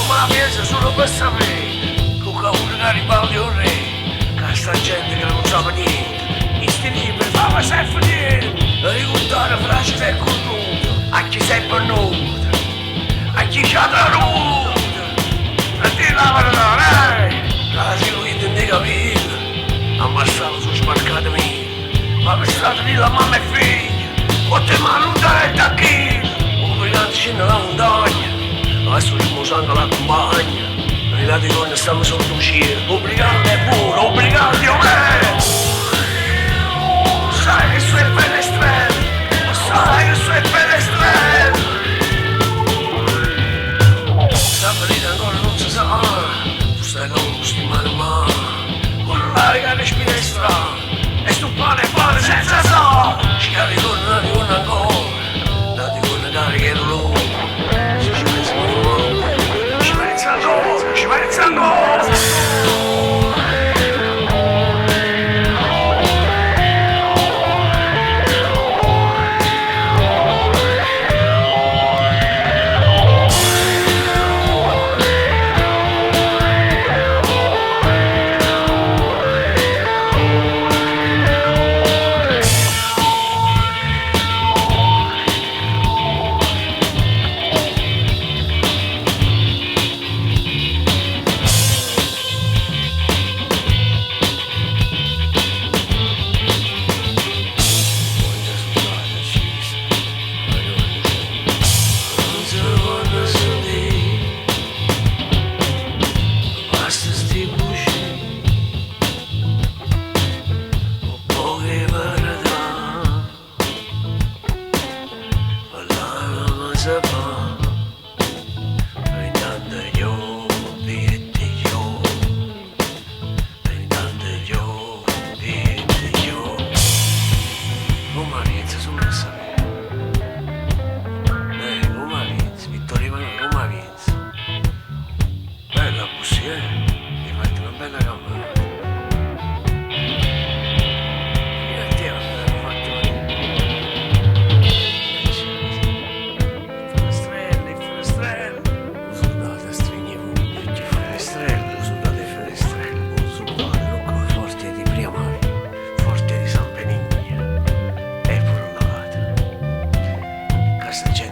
Ma pensa solo questa me, con cavolo che arrivava di un re, che sta gente che non sa niente, mi sti libri, fava sempre niente, a ricordare frasi del connuto, a chi sei pannuto, a chi c'ha da nudo, a te la verità, la si lui intende capire, ammazzato su sbarcate mie, ma per strada lì la mamma e figlia, con te mano da tacchino, un brigante scende la montagna. Adesso il sangue la compagna, arrivati con stiamo sotto un cielo, obbligante è puro, obbligante io me! Sai che su è Fenestrelle, sai che su è Fenestrelle! Sta venendo ancora non si sa, tu stai con gusti mano a mano, con l'aria che spinestra, e stu pane senza sa, ci arrivano ancora, dati con le cariche e l'olore. Ci vai Questa gente